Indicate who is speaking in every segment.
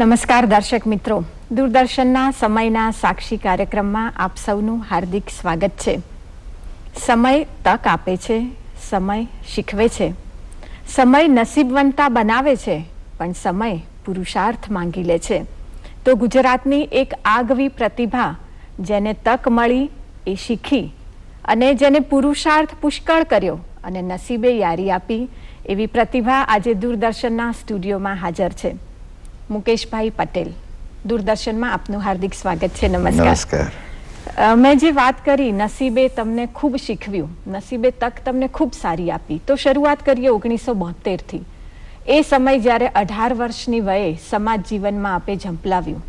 Speaker 1: નમસ્કાર દર્શક મિત્રો, દૂરદર્શનના સમયના સાક્ષી કાર્યક્રમમાં આપ સૌનું હાર્દિક સ્વાગત છે. સમય તક આપે છે, સમય શીખવે છે, સમય નસીબવંતા બનાવે છે, પણ સમય પુરુષાર્થ માંગી લે છે. તો ગુજરાતની એક આગવી પ્રતિભા જેને તક મળી એ શીખી અને જેને પુરુષાર્થ પુષ્કળ કર્યો અને નસીબે યારી આપી એવી પ્રતિભા આજે દૂરદર્શનના સ્ટુડિયોમાં હાજર છે. મુકેશભાઈ પટેલ, દૂરદર્શનમાં આપનું હાર્દિક સ્વાગત છે. નમસ્કાર. મેં જે વાત કરી, નસીબે તમને ખૂબ શીખવ્યું, નસીબે તક તમને ખૂબ સારી આપી, તો શરૂઆત કરીએ 1972થી. એ સમય જ્યારે 18 વર્ષની વયે સમાજ જીવનમાં આપે ઝંપલાવ્યું,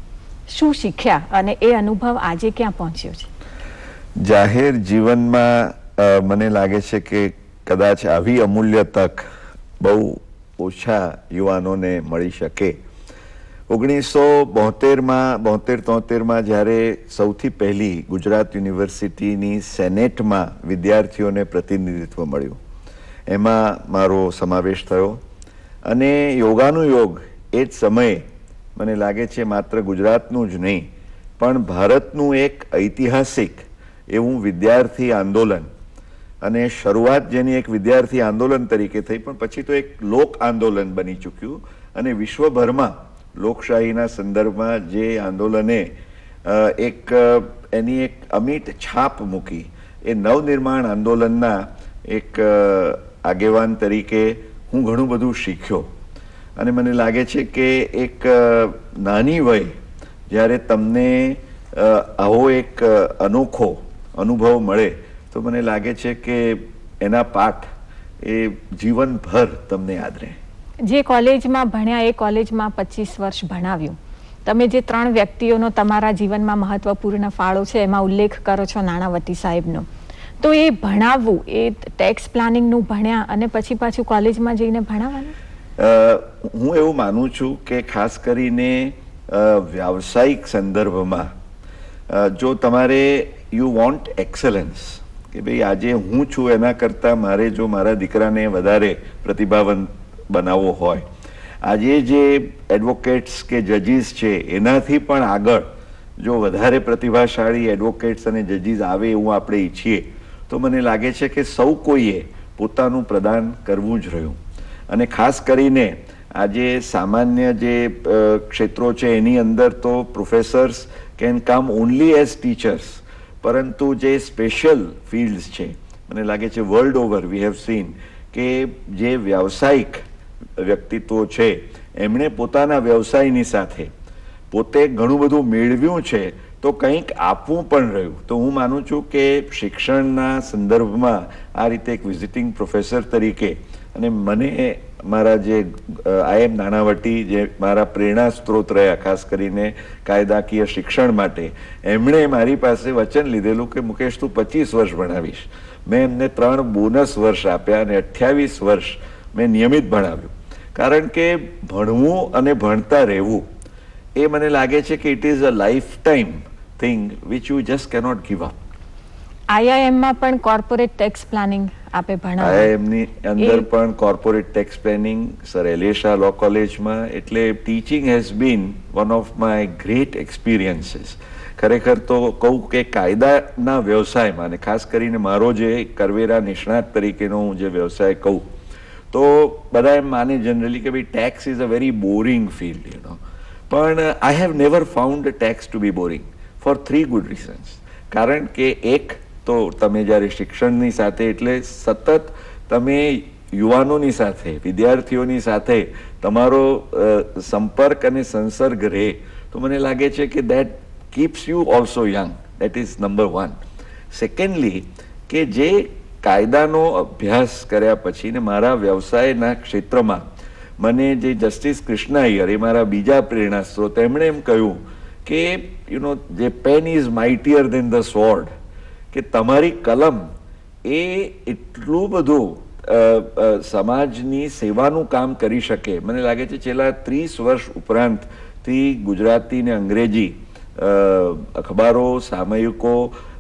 Speaker 1: શું શીખ્યા અને એ અનુભવ આજે ક્યાં પહોંચ્યો છે?
Speaker 2: જાહેર જીવનમાં મને લાગે છે કે કદાચ આવી અમૂલ્ય તક બહુ ઓછા યુવાનોને મળી શકે. 1972-73માં જ્યારે સૌથી પહેલી ગુજરાત યુનિવર્સિટીની સેનેટમાં વિદ્યાર્થીઓને પ્રતિનિધિત્વ મળ્યું, એમાં મારો સમાવેશ થયો અને યોગાનુયોગ એ જ સમયે મને લાગે છે માત્ર ગુજરાતનું જ નહીં પણ ભારતનું એક ઐતિહાસિક એવું વિદ્યાર્થી આંદોલન, અને શરૂઆત જેની એક વિદ્યાર્થી આંદોલન તરીકે થઈ પણ પછી તો એક લોક આંદોલન બની ચૂક્યું અને વિશ્વભરમાં લોકશાહીના સંદર્ભમાં જે આંદોલને એની એક અમિટ છાપ મૂકી, એ નવનિર્માણ આંદોલનના એક આગેવાન તરીકે હું ઘણું બધું શીખ્યો. અને મને લાગે છે કે એક નાની વય જ્યારે તમને આવો એક અનોખો અનુભવ મળે તો મને લાગે છે કે એના પાઠ એ જીવનભર તમને યાદ રહે.
Speaker 1: જે કોલેજમાં ભણ્યા એ કોલેજમાં 25 વર્ષ ભણાવ્યું. તમે જે 3 વ્યક્તિઓનો તમારા જીવનમાં મહત્વપૂર્ણ ફાળો છે એમાં ઉલ્લેખ કરો છો નાણાવટી સાહેબનો, તો એ ભણાવવું, એ ટેક્સ પ્લાનિંગનું ભણ્યા અને પછી પાછું કોલેજમાં જઈને ભણાવવાનું?
Speaker 2: હું એવું માનું છું કે ખાસ કરીને વ્યાવસાયિક સંદર્ભમાં જો તમારે યુ વોન્ટ એક્સલન્સ, કે ભાઈ આજે હું છું એના કરતાં મારે જો મારા દીકરાને વધારે પ્રતિભાવંત બનાવવો હોય, આજે જે એડવોકેટ્સ કે જજીસ છે એનાથી પણ આગળ જો વધારે પ્રતિભાશાળી એડવોકેટ્સ અને જજીસ આવે એવું આપણે ઈચ્છીએ તો મને લાગે છે કે સૌ કોઈએ પોતાનું પ્રદાન કરવું જ રહ્યું. અને ખાસ કરીને આજે સામાન્ય જે ક્ષેત્રો છે એની અંદર તો professors can come only as teachers, પરંતુ જે સ્પેશિયલ ફિલ્ડ્સ છે મને લાગે છે world over we have seen કે જે વ્યાવસાયિક વ્યક્તિત્વો છે એમણે પોતાના વ્યવસાયની સાથે પોતે ઘણું બધું મેળવ્યું છે તો કંઈક આપવું પણ રહ્યું. તો હું માનું છું કે શિક્ષણના સંદર્ભમાં આ રીતે એક વિઝિટિંગ પ્રોફેસર તરીકે, અને મને મારા જે IIM નાણાવટી જે મારા પ્રેરણા સ્ત્રોત રહ્યા ખાસ કરીને કાયદાકીય શિક્ષણ માટે, એમણે મારી પાસે વચન લીધેલું કે મુકેશ તું 25 વર્ષ ભણાવીશ. મેં એમને 3 બોનસ વર્ષ આપ્યા અને 28 વર્ષ મેં નિયમિત ભણાવ્યું. કારણ કે ભણવું અને ભણતા રહેવું એ મને લાગે છે કે it is a life time thing which you just cannot give up.
Speaker 1: IIMમાં પણ કોર્પોરેટ ટેક્સ પ્લાનિંગ આપે ભણાવ્યું.
Speaker 2: IIMની અંદર પણ કોર્પોરેટ ટેક્સ પ્લાનિંગ, સર એલેશા લો કોલેજમાં, એટલે teaching has been one of my great experiences. ખરેખર તો કહું કે કાયદાના વ્યવસાયમાં, અને ખાસ કરીને મારો જે કરવેરા નિષ્ણાત તરીકેનો હું જે વ્યવસાય કહું તો બધા એમ માને જનરલી કે ભાઈ tax is a very boring field, you know. પણ I have never found tax to be boring for 3 good reasons. કારણ કે એક તો તમે જ્યારે શિક્ષણની સાથે, એટલે સતત તમે યુવાનોની સાથે, વિદ્યાર્થીઓની સાથે તમારો સંપર્ક અને સંસર્ગ રહે તો મને લાગે છે કે that keeps you also young. That is number 1. Secondly, કે જે કાયદાનો અભ્યાસ કર્યા પછી ને મારા વ્યવસાયના ક્ષેત્રમાં મને જે જસ્ટિસ કૃષ્ણ અય્યર, એ મારા બીજા પ્રેરણા સ્ત્રોત, એમણે એમ કહ્યું કે યુ નો જે pen is mightier than the sword, કે તમારી કલમ એ એટલું બધું સમાજની સેવાનું કામ કરી શકે. મને લાગે છે છેલ્લા 30 વર્ષ ઉપરાંતથી ગુજરાતી ને અંગ્રેજી અખબારો, સામયિકો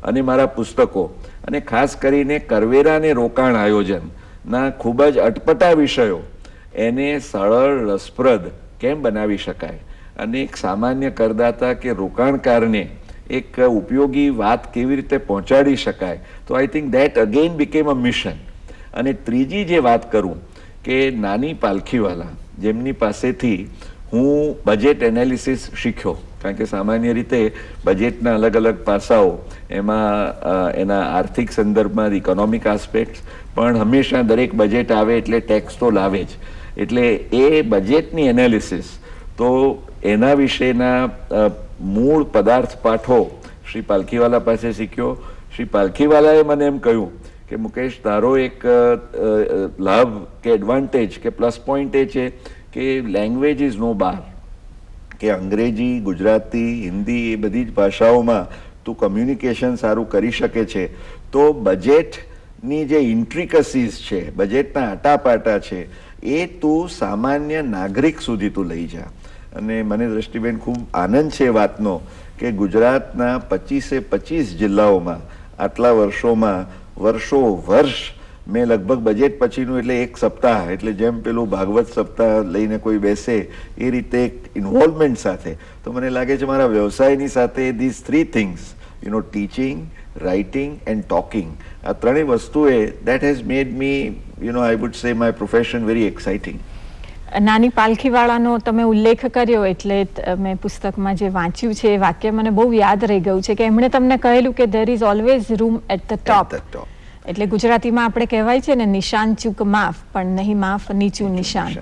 Speaker 2: અને મારા પુસ્તકો, અને ખાસ કરીને કરવેરા અને રોકાણ આયોજનના ખૂબ જ અટપટા વિષયો એને સરળ, રસપ્રદ કેમ બનાવી શકાય અને એક સામાન્ય કરદાતા કે રોકાણકારને એક ઉપયોગી વાત કેવી રીતે પહોંચાડી શકાય, તો I think that again became a mission. અને ત્રીજી જે વાત કરું કે નાની પાલખીવાલા જેમની પાસેથી હું બજેટ એનાલિસિસ શીખ્યો, કારણ કે સામાન્ય રીતે બજેટના અલગ અલગ પાસાઓ, એમાં એના આર્થિક સંદર્ભમાં ઇકોનોમિક આસ્પેક્ટ્સ, પણ હંમેશા દરેક બજેટ આવે એટલે ટેક્સ તો લાવે જ. એટલે એ બજેટની એનાલિસિસ, તો એના વિશેના મૂળ પદાર્થ પાઠો શ્રી પાલખીવાલા પાસે શીખ્યો. શ્રી પાલખીવાલાએ મને એમ કહ્યું કે મુકેશ, તારો એક લાભ કે એડવાન્ટેજ કે પ્લસ પોઈન્ટ એ છે કે લેંગ્વેજ ઇઝ નો બાર, કે અંગ્રેજી, ગુજરાતી, હિન્દી એ બધી જ ભાષાઓમાં તું કમ્યુનિકેશન સારું કરી શકે છે. તો બજેટની જે ઇન્ટ્રિકસીસ છે, બજેટના આટાપાટા છે, એ તું સામાન્ય નાગરિક સુધી તું લઈ જા. અને મને દ્રષ્ટિબેન ખૂબ આનંદ છે વાતનો કે ગુજરાતના 25 જિલ્લાઓમાં આટલા વર્ષોમાં વર્ષ મેં લગભગ બજેટ પછીનું એટલે એક સપ્તાહ, એટલે જેમ પેલું ભાગવત સપ્તાહ લઈને કોઈ બેસે એ રીતે ઇન્વોલ્વમેન્ટ સાથે, તો મને લાગે છે મારા વ્યવસાયની સાથે this 3 things, teaching, writing and talking, આ ત્રણેય વસ્તુએ that has made me I would say my profession very exciting.
Speaker 1: Nani પાલખીવાળાનો તમે ઉલ્લેખ કર્યો એટલે મેં પુસ્તકમાં જે વાંચ્યું છે એ વાક્ય મને બહુ યાદ રહી ગયું છે કે એમણે તમને કહેલું કે there is always room at the top. એટલે ગુજરાતીમાં આપણે કહેવાય છે ને, નિશાન ચૂક માફ, પણ નહીં માફ નીચું નિશાન.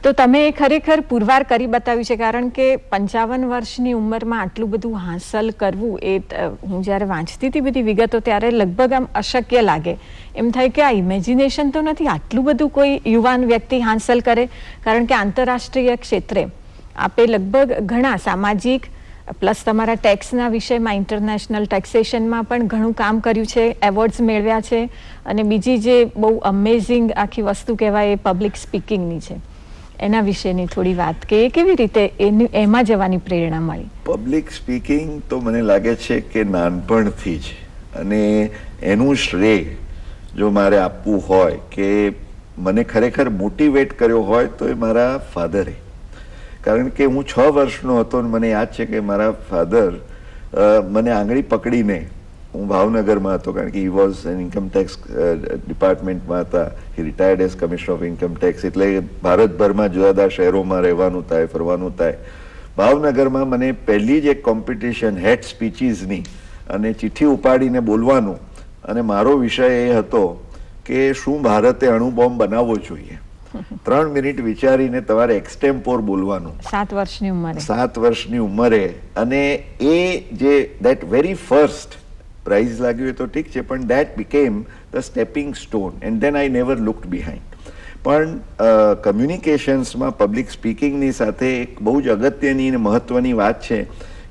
Speaker 1: તો તમે ખરેખર પુરવાર કરી બતાવ્યું છે, કારણ કે 55 વર્ષની ઉંમરમાં આટલું બધું હાંસલ કરવું, એ હું જ્યારે વાંચતી હતી બધી વિગતો ત્યારે લગભગ આમ અશક્ય લાગે. એમ થાય કે આ ઇમેજિનેશન તો નથી, આટલું બધું કોઈ યુવાન વ્યક્તિ હાંસલ કરે. કારણ કે આંતરરાષ્ટ્રીય ક્ષેત્રે આપે લગભગ ઘણા સામાજિક પ્લસ તમારા ટેક્સના વિષયમાં, ઇન્ટરનેશનલ ટેક્સેશનમાં પણ ઘણું કામ કર્યું છે, એવોર્ડ્સ મેળવ્યા છે. અને બીજી જે બહુ અમેઝિંગ આખી વસ્તુ કહેવાય એ પબ્લિક સ્પીકિંગની છે. એના વિશેની થોડી વાત કે કેવી રીતે એમાં જવાની પ્રેરણા મળી?
Speaker 2: પબ્લિક સ્પીકિંગ તો મને લાગે છે કે નાનપણથી જ, અને એનું શ્રેય જો મારે આપવું હોય કે મને ખરેખર મોટિવેટ કર્યો હોય તો એ મારા ફાધરે. કારણ કે હું 6 વર્ષનો હતો અને મને યાદ છે કે મારા ફાધર મને આંગળી પકડીને, હું ભાવનગરમાં હતો કારણ કે હી વોઝ ઇન્કમ ટેક્સ ડિપાર્ટમેન્ટમાં હતા, he retired as commissioner of income tax, એટલે ભારતભરમાં જુદા જુદા શહેરોમાં રહેવાનું થાય, ફરવાનું થાય. ભાવનગરમાં મને પહેલી જ એક કોમ્પિટિશન હેડ સ્પીચીસની, અને ચિઠ્ઠી ઉપાડીને બોલવાનું, અને મારો વિષય એ હતો કે શું ભારતે અણુ બોમ્બ બનાવવો જોઈએ. 3 મિનિટ વિચારીને તમારે એક્સટેમ્પોર બોલવાનું,
Speaker 1: 7
Speaker 2: વર્ષની ઉંમરે. અને એ જે દેટ વેરી ફર્સ્ટ પ્રાઇઝ લાગ્યું એ તો ઠીક છે, પણ that became the stepping stone and then I never looked behind. પણ કમ્યુનિકેશન્સમાં પબ્લિક સ્પીકિંગની સાથે એક બહુ જ અગત્યની અને મહત્વની વાત છે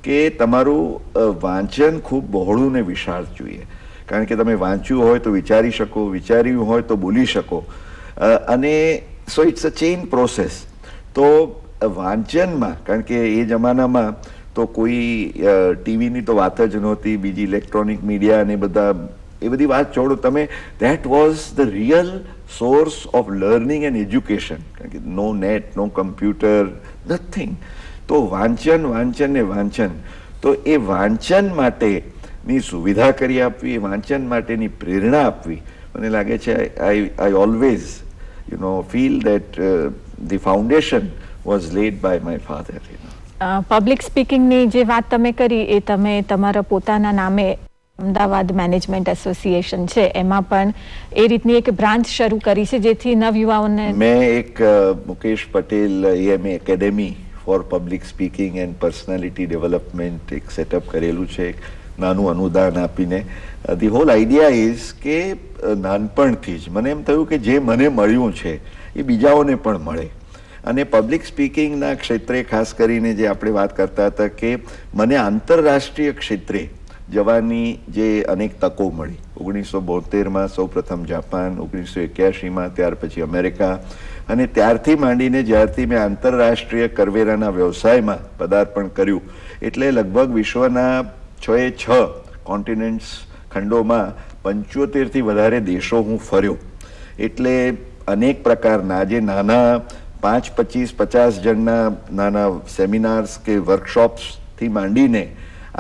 Speaker 2: કે તમારું વાંચન ખૂબ બહોળું ને વિશાળ જોઈએ. કારણ કે તમે વાંચ્યું હોય તો વિચારી શકો, વિચાર્યું હોય તો બોલી શકો, અને so it's a chain process. તો વાંચનમાં, કારણ કે એ જમાનામાં તો કોઈ ટીવીની તો વાત જ નહોતી, બીજી ઇલેક્ટ્રોનિક મીડિયા અને એ બધી વાત છોડો તમે, that was the real source of learning and education. કારણ કે નો નેટ, નો કમ્પ્યુટર, નથિંગ. તો વાંચન. તો એ વાંચન માટેની સુવિધા કરી આપવી, એ વાંચન માટેની પ્રેરણા આપવી, મને લાગે છે I always feel that the foundation was laid by my father.
Speaker 1: Public સ્પીકિંગની જે વાત તમે કરી એ તમે તમારા પોતાના નામે અમદાવાદ મેનેજમેન્ટ એસોસિએશન છે એમાં પણ એ રીતની એક બ્રાન્ચ શરૂ કરી છે જેથી નવયુવાઓને.
Speaker 2: મેં એક Mukesh Patel AMA academy for public speaking and personality development એક સેટઅપ કરેલું છે, એક નાનું અનુદાન આપીને. ધી હોલ આઈડિયા ઇઝ કે નાનપણથી જ મને એમ થયું કે જે મને મળ્યું છે એ બીજાઓને પણ મળે. અને પબ્લિક સ્પીકિંગના ક્ષેત્રે ખાસ કરીને જે આપણે વાત કરતા હતા કે મને આંતરરાષ્ટ્રીય ક્ષેત્રે જવાની જે અનેક તકો મળી. 1972માં સૌપ્રથમ જાપાન, 1981માં, ત્યાર પછી અમેરિકા, અને ત્યારથી માંડીને જ્યારથી મેં આંતરરાષ્ટ્રીય કરવેરાના વ્યવસાયમાં પદાર્પણ કર્યું એટલે લગભગ વિશ્વના 6 કોન્ટિનેન્ટ્સ, ખંડોમાં 75થી વધારે દેશો હું ફર્યો. એટલે અનેક પ્રકારના, જે નાના 5-25-50 જણના નાના સેમિનાર્સ કે વર્કશોપ્સથી માંડીને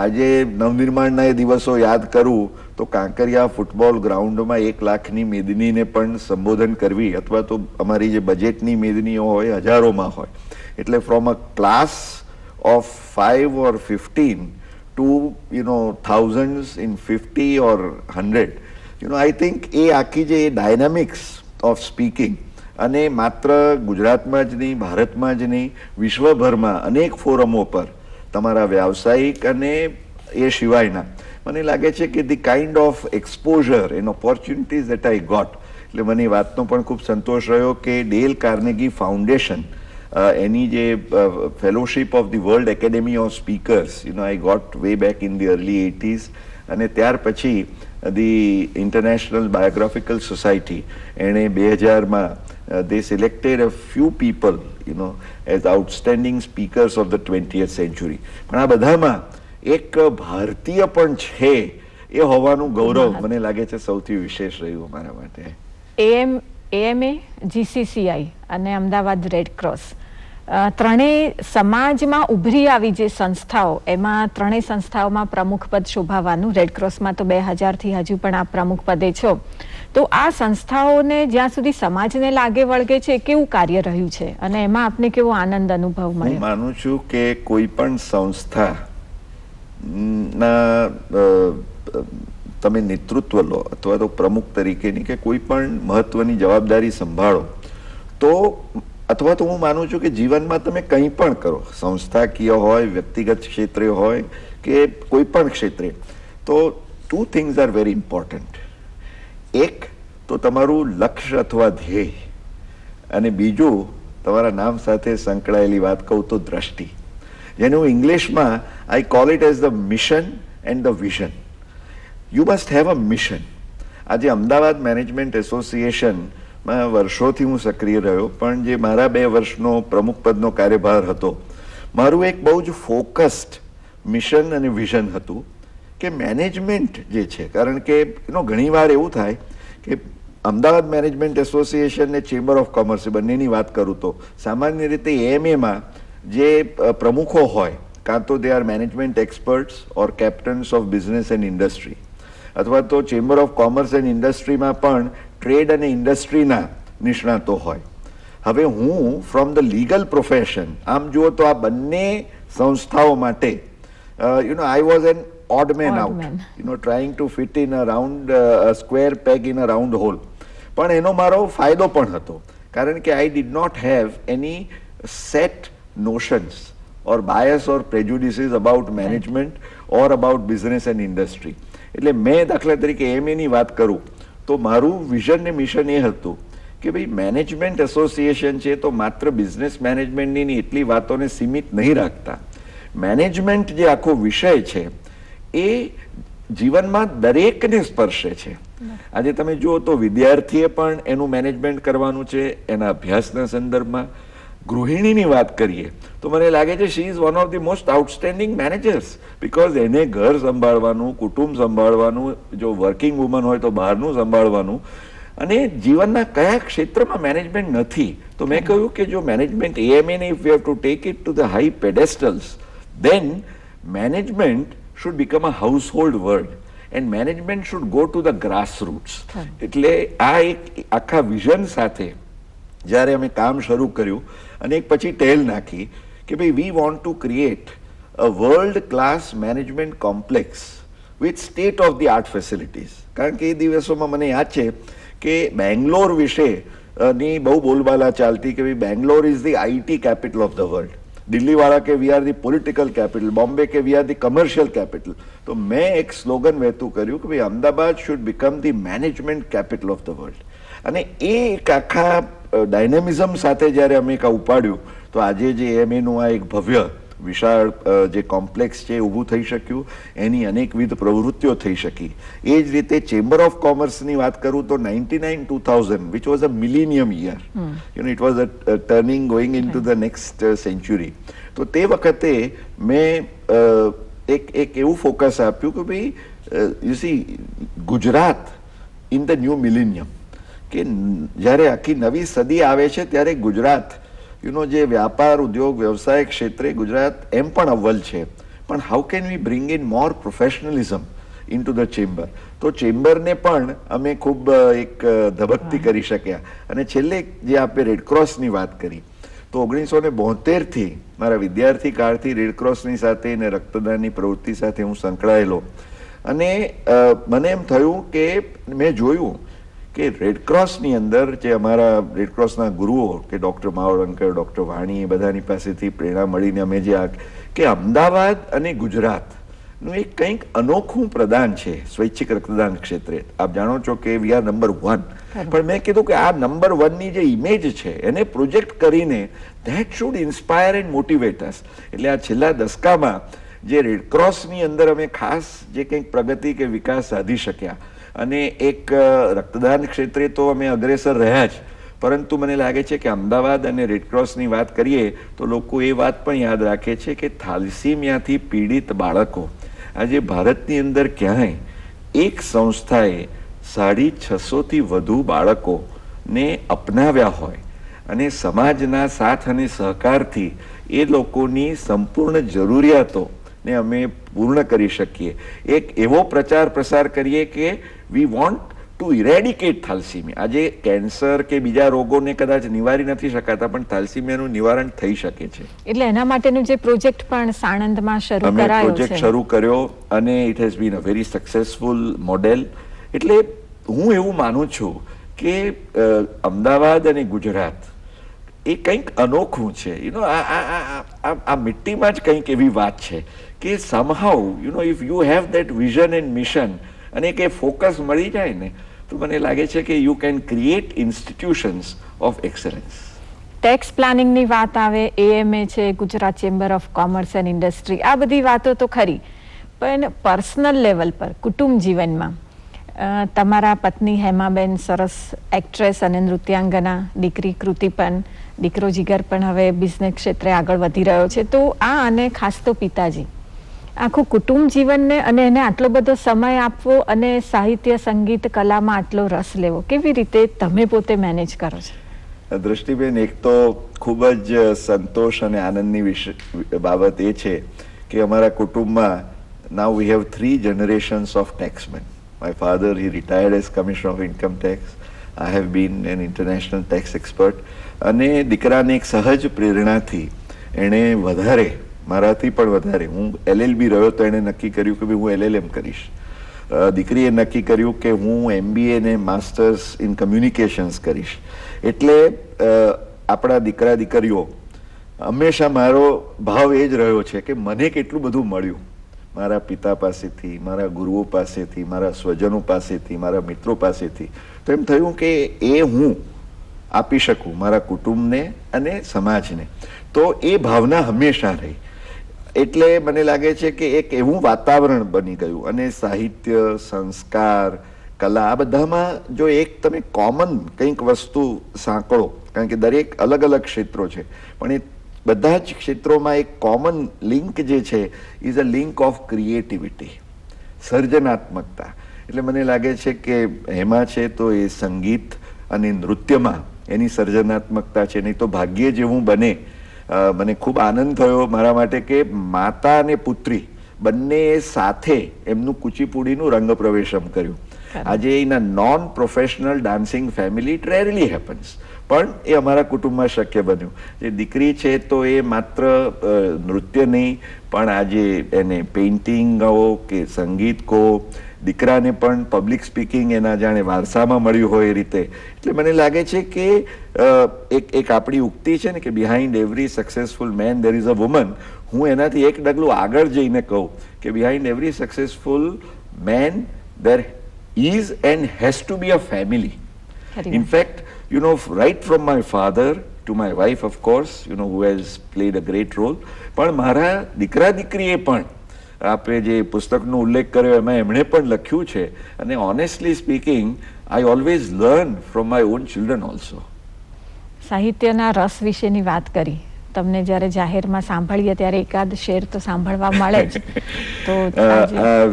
Speaker 2: આજે નવનિર્માણના એ દિવસો યાદ કરું તો કાંકરિયા ફૂટબોલ ગ્રાઉન્ડમાં 1 લાખની મેદનીને પણ સંબોધન કરવી, અથવા તો અમારી જે બજેટની મેદનીઓ હોય હજારોમાં હોય. એટલે from a class of 5 or 15 to thousands in 50 or 100, I think એ આખી જે ડાયનામિક્સ ઓફ સ્પીકિંગ, અને માત્ર ગુજરાતમાં જ નહીં, ભારતમાં જ નહીં, વિશ્વભરમાં અનેક ફોરમો પર તમારા વ્યાવસાયિક અને એ સિવાયના મને લાગે છે કે the kind of exposure and opportunities that I got, એટલે મને વાતનો પણ ખૂબ સંતોષ રહ્યો કે ડેલ કાર્નેગી ફાઉન્ડેશન એની જે fellowship of the world academy of speakers I got way back in the early 80s, અને ત્યાર પછી ધી ઇન્ટરનેશનલ બાયોગ્રાફિકલ સોસાયટી એણે 2000માં they selected a few people as outstanding speakers of the 20th century. પણ આ બધામાં એક ભારતીય પણ છે એ હોવાનું ગૌરવ મને લાગે છે સૌથી વિશેષ રહ્યું મારા માટે.
Speaker 1: AMA, GCCI અને અમદાવાદ રેડ ક્રોસ ત્રણેય સમાજમાં ઉભરી આવી જે સંસ્થાઓ, એમાં ત્રણેય સંસ્થાઓમાં પ્રમુખ પદ શોભાવવાનું, રેડ ક્રોસમાં તો 2000થી હજુ પણ આપ પ્રમુખ પદે છો. તો આ સંસ્થાઓને જ્યાં સુધી સમાજને લાગે વળગે છે કેવું કાર્ય રહ્યું છે અને એમાં આપને કેવો આનંદ અનુભવ મળ્યો?
Speaker 2: હું માનું છું કે કોઈ પણ સંસ્થા ના તમે નેતૃત્વ લો અથવા તો પ્રમુખ તરીકેની કે કોઈ પણ મહત્વની જવાબદારી સંભાળો તો, અથવા તો હું માનું છું કે જીવનમાં તમે કંઈ પણ કરો, સંસ્થાકીય હોય, વ્યક્તિગત ક્ષેત્રે હોય કે કોઈ પણ ક્ષેત્રે, તો 2 things આર વેરી ઇમ્પોર્ટન્ટ. એક તો તમારું લક્ષ્ય અથવા ધ્યેય, અને બીજું તમારા નામ સાથે સંકળાયેલી વાત કહું તો દ્રષ્ટિ, જેને હું ઇંગ્લિશમાં I call it as the mission and the vision. You must have a mission. આજે અમદાવાદ મેનેજમેન્ટ એસોસિએશનમાં વર્ષોથી હું સક્રિય રહ્યો, પણ જે મારા 2 વર્ષનો પ્રમુખ પદનો કાર્યભાર હતો, મારું એક બહુ જ ફોકસ્ડ મિશન અને વિઝન હતું કે મેનેજમેન્ટ જે છે, કારણ કે ઘણીવાર એવું થાય કે અમદાવાદ મેનેજમેન્ટ એસોસિએશન ને ચેમ્બર ઓફ કોમર્સ બંનેની વાત કરું તો સામાન્ય રીતે AMAમાં જે પ્રમુખો હોય, કાં તો they are management experts or captain's of business and industry, અથવા તો ચેમ્બર ઓફ કોમર્સ એન્ડ ઇન્ડસ્ટ્રીમાં પણ ટ્રેડ અને ઇન્ડસ્ટ્રીના નિષ્ણાતો હોય. હવે હું ફ્રોમ ધ લીગલ પ્રોફેશન આમ જુઓ તો આ બંને સંસ્થાઓ માટે I was an odd man out, trying to fit in around a square peg in a round hole. પણ એનો મારો ફાયદો પણ હતો, કારણ કે I did not have any set notions or bias or prejudices about management or about business and industry. એટલે મેં દાખલા તરીકે AMA ની વાત કરું તો મારું વિઝન ને મિશન એ હતું કે ભાઈ મેનેજમેન્ટ એસોસિએશન છે તો માત્ર બિઝનેસ મેનેજમેન્ટની એટલી વાતોને સીમિત નહીં રાખતા. મેનેજમેન્ટ જે આખો વિષય છે એ જીવનમાં દરેકને સ્પર્શે છે. આજે તમે જુઓ તો વિદ્યાર્થીએ પણ એનું મેનેજમેન્ટ કરવાનું છે એના અભ્યાસના સંદર્ભમાં. ગૃહિણીની વાત કરીએ તો મને લાગે છે she is one of the most outstanding managers, because એને ઘર સંભાળવાનું, કુટુંબ સંભાળવાનું, જો વર્કિંગ વુમન હોય તો બહારનું સંભાળવાનું, અને જીવનના કયા ક્ષેત્રમાં મેનેજમેન્ટ નથી. તો મેં કહ્યું કે જો મેનેજમેન્ટ AMA ને if you have to take it to the high pedestals, then management should become a household word and management should go to the grassroots. એટલે આ એક આખા વિઝન સાથે જ્યારે અમે કામ શરૂ કર્યું અને એક પછી ટેલ નાખી કે ભાઈ we want to create a world class management complex with state of the art facilities. કારણ કે એ દિવસોમાં મને યાદ છે કે બેંગ્લોર વિશે ની બહુ બોલબાલા ચાલતી કે ભાઈ Bangalore is the IT capital of the world, Delhi વાળા કે we are the political capital, Bombay કે we are the commercial capital. તો મેં એક સ્લોગન વહેતું કર્યું કે ભાઈ Ahmedabad should become the management capital of the world. અને એ એક આખા ડાયનેમિઝમ સાથે જ્યારે અમે એક ઉપાડ્યું તો આજે જે AMA નું આ એક ભવ્ય વિશાળ જે કોમ્પ્લેક્સ છે ઊભું થઈ શક્યું, એની અનેકવિધ પ્રવૃત્તિઓ થઈ શકી. એ જ રીતે ચેમ્બર ઓફ કોમર્સની વાત કરું તો 99-2000 which was a millennium year, it was a turning going into the next century. તો તે વખતે મેં એક એવું ફોકસ આપ્યું કે ભાઈ you C Gujarat in the new millennium, કે જ્યારે આખી નવી સદી આવે છે ત્યારે ગુજરાત જે વ્યાપાર ઉદ્યોગ વ્યવસાય ક્ષેત્રે ગુજરાત એમ પણ અવ્વલ છે, પણ how can we bring in more professionalism in to the chamber? તો ચેમ્બરને પણ અમે ખૂબ એક ધબકતી કરી શક્યા. અને છેલ્લે જે આપણે રેડક્રોસની વાત કરી, તો 1972થી મારા વિદ્યાર્થી કાળથી રેડક્રોસની સાથે ને રક્તદાનની પ્રવૃત્તિ સાથે હું સંકળાયેલો. અને મને એમ થયું કે મેં જોયું કે રેડક્રોસની અંદર જે અમારા રેડક્રોસના ગુરુઓ કે ડૉક્ટર માવળંકર, ડૉક્ટર વાણી, એ બધાની પાસેથી પ્રેરણા મળીને અમે જે કે અમદાવાદ અને ગુજરાતનું એક કંઈક અનોખું પ્રદાન છે સ્વૈચ્છિક રક્તદાન ક્ષેત્રે. આપ જાણો છો કે વી આર નંબર 1, પણ મેં કીધું કે આ નંબર 1ની જે ઇમેજ છે એને પ્રોજેક્ટ કરીને that should inspire and motivate us. એટલે આ છેલ્લા દસકામાં જે રેડક્રોસની અંદર અમે ખાસ જે કંઈક પ્રગતિ કે વિકાસ સાધી શક્યા, અને એક રક્તદાન ક્ષેત્રે તો અમે અગ્રેસર રહ્યા જ, પરંતુ મને લાગે છે કે અમદાવાદ અને રેડક્રોસની વાત કરીએ તો લોકો એ વાત પણ યાદ રાખે છે કે થાલેસીમિયાથી પીડિત બાળકો આજે ભારતની અંદર ક્યાંય એક સંસ્થાએ 650થી વધુ બાળકોને અપનાવ્યા હોય અને સમાજના સાથ અને સહકારથી એ લોકોની સંપૂર્ણ જરૂરિયાતો ને અમે પૂર્ણ કરી શકીએ. એક એવો પ્રચાર પ્રસાર કરીએ કે વી વોન્ટ ટુ ઇરેડિકેટ થાલસીમિયા. આજે કેન્સર કે બીજા રોગોને કદાચ નિવારી નથી શકાતા, પણ થાલસીમિયાનું નિવારણ થઈ શકે છે.
Speaker 1: એટલે એના માટેનું જે પ્રોજેક્ટ પણ સાણંદમાં શરૂ કરાયો છે.
Speaker 2: અમે પ્રોજેક્ટ શરૂ કર્યો અને it has been a very successful model. એટલે હું એવું માનું છું કે અમદાવાદ અને ગુજરાત એ કંઈક અનોખું છે. આ મિટ્ટીમાં જ કંઈક એવી વાત છે કે સમહાઉ if you have that vision and mission અને કે ફોકસ મળી જાય ને, તો મને લાગે છે કે you can create institutions of excellence.
Speaker 1: Tax પ્લાનિંગની વાત આવે, એએમએ છે, Gujarat chamber of commerce and industry, આ બધી વાતો તો ખરી, પણ પર્સનલ લેવલ પર કુટુંબ જીવનમાં તમારા પત્ની હેમાબેન સરસ એક્ટ્રેસ અને નૃત્યાંગના, દીકરી કૃતિ પણ, દીકરો જીગર પણ હવે બિઝનેસ ક્ષેત્રે આગળ વધી રહ્યો છે. તો આ અને ખાસ તો પિતાજી, આખું કુટુંબ જીવનને અને એને આટલો બધો સમય આપવો અને સાહિત્ય, સંગીત, કલામાં આટલો રસ લેવો, કેવી રીતે તમે પોતે મેનેજ કરો છો?
Speaker 2: દ્રષ્ટિબેન, એક તો ખૂબ જ સંતોષ અને આનંદની બાબત એ છે કે અમારા કુટુંબમાં નાઉ we have 3 generations of taxmen. My father, he retired as Commissioner of Income Tax. I have been an international tax expert. અને દીકરાને એક સહજ પ્રેરણાથી એણે વધારે, મારાથી પણ વધારે, હું LLB રહ્યો તો એણે નક્કી કર્યું કે હું LLM કરીશ. દીકરીએ નક્કી કર્યું કે હું MBA ને માસ્ટર્સ ઇન કમ્યુનિકેશન્સ કરીશ. એટલે આપણા દીકરા દીકરીઓ હંમેશા મારો ભાવ એ જ રહ્યો છે કે મને કેટલું બધું મળ્યું મારા પિતા પાસેથી, મારા ગુરુઓ પાસેથી, મારા સ્વજનો પાસેથી, મારા મિત્રો પાસેથી. તો એમ થયું કે એ હું આપી શકું મારા કુટુંબને અને સમાજને. તો એ ભાવના હંમેશા રહી. એટલે મને લાગે છે કે એક એવું વાતાવરણ બની ગયું. અને સાહિત્ય, સંસ્કાર, કલા, આ બધામાં જો એક તમે કોમન કંઈક વસ્તુ સાંકળો, કારણ કે દરેક અલગ અલગ ક્ષેત્રો છે, પણ એ બધા જ ક્ષેત્રોમાં એક કોમન લિંક જે છે is a link of creativity, સર્જનાત્મકતા. એટલે મને લાગે છે કે એમાં છે તો એ સંગીત અને નૃત્યમાં એની સર્જનાત્મકતા છે. નહીં તો ભાગ્યે જેવું બને. મને ખૂબ આનંદ થયો મારા માટે કે માતા અને પુત્રી બંને સાથે એમનું કુચીપુડીનું રંગ પ્રવેશમ કર્યું. આજે એના non professional dancing family it rarely happens, પણ એ અમારા કુટુંબમાં શક્ય બન્યું. જે દીકરી છે તો એ માત્ર નૃત્ય નહીં, પણ આજે એને પેઇન્ટિંગ કહો કે સંગીત કહો, દીકરાને પણ પબ્લિક સ્પીકિંગ એના જાણે વારસામાં મળ્યું હોય એ રીતે. એટલે મને લાગે છે કે એક આપણી ઉક્તિ છે ને કે behind every successful man there is a woman. હું એનાથી એક ડગલું આગળ જઈને કહું કે behind every successful man there is and has to be a family. In fact, right from my father to my wife, of course, who has played a great role, પણ મારા દીકરા દીકરીએ પણ આપણે જે પુસ્તકનો ઉલ્લેખ કર્યો એમાં એમણે પણ લખ્યું છે. અને honestly speaking, I always learn from my own children also.
Speaker 1: સાહિત્યના રસ વિશેની વાત કરી, તમને જ્યારે જાહેરમાં સાંભળીએ ત્યારે એકાદ શેર તો સાંભળવા મળે જ. તો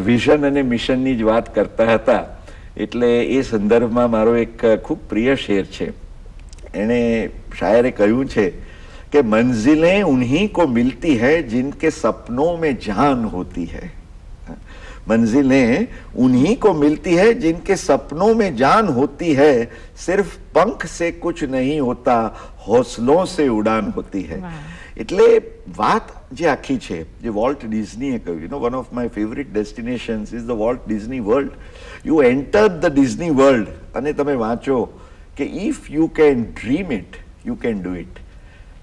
Speaker 2: વિઝન અને મિશનની જ વાત કરતા હતા, એટલે એ સંદર્ભમાં મારો એક ખૂબ પ્રિય શેર છે. એણે શાયરે કહ્યું છે कि मंजिलें उन्हीं को मिलती है जिनके सपनों में जान होती है. मंजिलें उन्हीं को मिलती है जिनके सपनों में जान होती है. सिर्फ पंख से कुछ नहीं होता, हौसलों से उड़ान होती है. એટલે વાત જે આખી છે જે વોલ્ટ ડિઝનીએ કહ્યું, one of my favourite destinations is the Walt Disney world. You enter the Disney world અને તમે વાંચો કે if you can dream it you can do it.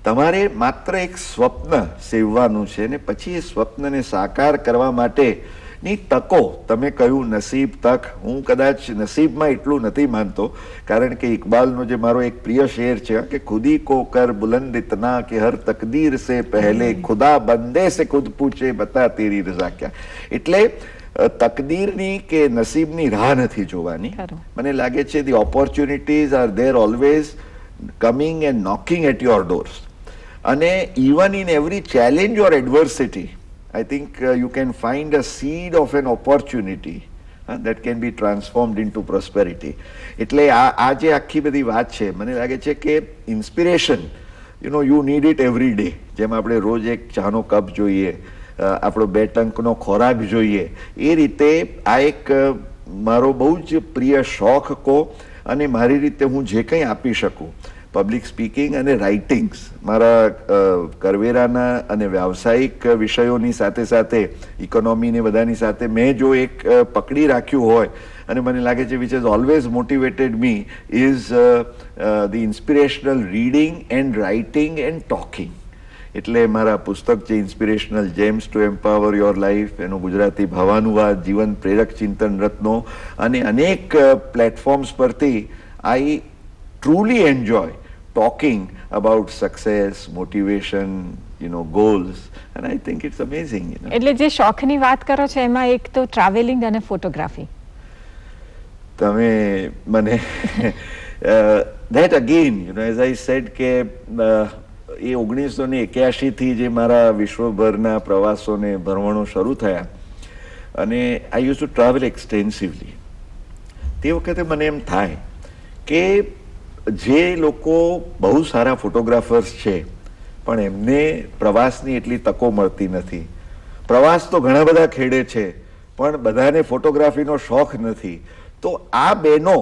Speaker 2: તમારે માત્ર એક સ્વપ્ન સેવવાનું છે ને પછી એ સ્વપ્નને સાકાર કરવા માટેની તકો, તમે કહ્યું નસીબ તક, હું કદાચ નસીબમાં એટલું નથી માનતો, કારણ કે ઇકબાલનો જે મારો એક પ્રિય શેર છે કે ખુદી કો કર બુલંદ ઇતના કે હર તકદીર સે પહેલે ખુદા બંદે સે ખુદ પૂછે બતા તેરી રઝા ક્યા. એટલે તકદીરની કે નસીબની રાહ નથી જોવાની. મને લાગે છે the opportunities are there always coming and knocking at your doors. અને even in every challenge or adversity I think you can find a seed of an opportunity that can be transformed into prosperity. એટલે આ જે આખી બધી વાત છે, મને લાગે છે કે inspiration you need it every day. જેમ આપણે રોજ એક ચાનો કપ જોઈએ, આપણો 2 ટંકનો ખોરાક જોઈએ, એ રીતે આ એક મારો બહુ જ પ્રિય શોખ કહો અને મારી રીતે હું જે કંઈ આપી શકું, પબ્લિક સ્પીકિંગ અને રાઇટિંગ્સ, મારા કરવેરાના અને વ્યાવસાયિક વિષયોની સાથે સાથે ઇકોનોમીને બધાની સાથે મેં જો એક પકડી રાખ્યું હોય અને મને લાગે છે which has always motivated me is the inspirational reading and writing and talking. એટલે મારા પુસ્તક છે inspirational gems to empower your life, એનું ગુજરાતી ભાવાનુવાદ જીવન પ્રેરક ચિંતન રત્નો, અને અનેક પ્લેટફોર્મ્સ પરથી આઈ truly enjoy talking about success, motivation, goals, and I think it's amazing.
Speaker 1: એટલે જે શોખની વાત કરો છો એમાં એક તો ટ્રાવેલિંગ અને ફોટોગ્રાફી.
Speaker 2: તમે મને that again, as I said કે એ 1981 થી જે મારા વિશ્વભરના પ્રવાસોને ભ્રમણો શરૂ થયા અને I used to travel extensively. તે વખતે મને એમ થાય કે જે લોકો બહુ સારા ફોટોગ્રાફર્સ છે પણ એમને પ્રવાસની એટલી તકો મળતી નથી. પ્રવાસ તો ઘણા બધા ખેડે છે પણ બધાને ફોટોગ્રાફીનો શોખ નથી. તો આ બેનો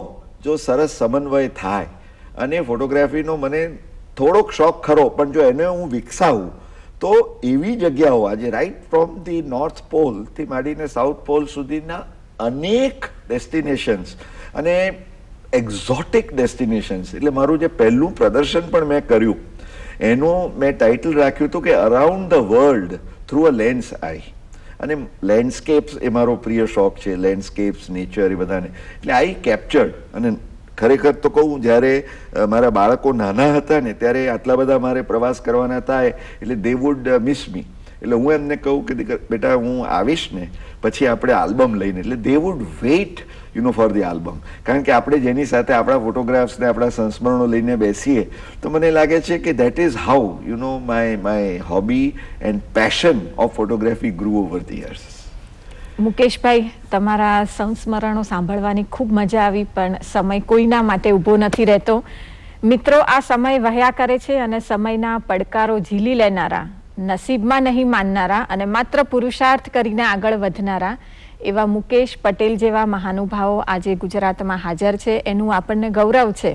Speaker 2: જો સરસ સમન્વય થાય અને ફોટોગ્રાફીનો મને થોડોક શોખ ખરો પણ જો એને હું વિકસાવું તો એવી જગ્યાઓ આજે રાઈટ ફ્રોમ ધી નોર્થ પોલથી માંડીને સાઉથ પોલ સુધીના અનેક ડેસ્ટિનેશન્સ અને એક્ઝોટિક ડેસ્ટિનેશન્સ. એટલે મારું જે પહેલું પ્રદર્શન પણ મેં કર્યું એનું મેં ટાઇટલ રાખ્યું હતું કે around the world through a lens I. અને લેન્ડસ્કેપ્સ એ મારો પ્રિય શોખ છે, લેન્ડસ્કેપ્સ, નેચર, એ બધાને. એટલે આઈ કેપ્ચર્ડ. અને ખરેખર તો કહું, જ્યારે મારા બાળકો નાના હતા ને ત્યારે આટલા બધા મારે પ્રવાસ કરવાના થાય એટલે દે વુડ મિસ મી. એટલે હું એમને કહું કે બેટા હું આવીશ ને પછી આપણે આલ્બમ લઈને, એટલે દે wood weight for the album. કારણ કે આપણે જેની સાથે આપણા ફોટોગ્રાફ્સ ને આપણા સંસ્મરણો લઈને બેસીએ તો મને લાગે છે કે that is how my hobby and passion of photography grew over the years.
Speaker 1: Mukeshbhai, તમારા સંસ્મરણો સાંભળવાની ખૂબ મજા આવી, પણ સમય કોઈના માટે ઊભો નથી રહેતો. મિત્રો, આ સમય વહ્યા કરે છે અને સમયના પડકારો ઝીલી લેનારા, નસીબમાં નહીં માનનારા અને માત્ર પુરુષાર્થ કરીને આગળ વધનારા એવા મુકેશ પટેલ જેવા મહાનુભાવો આજે ગુજરાતમાં હાજર છે, એનું આપણને ગૌરવ છે.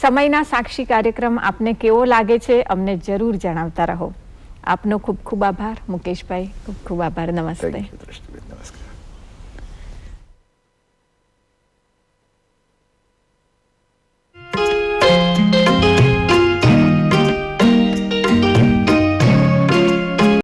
Speaker 1: સમયના સાક્ષી કાર્યક્રમ આપને કેવો લાગે છે અમને જરૂર જણાવતા રહો. આપનો ખૂબ ખૂબ આભાર મુકેશભાઈ, ખૂબ ખૂબ આભાર. નમસ્તે.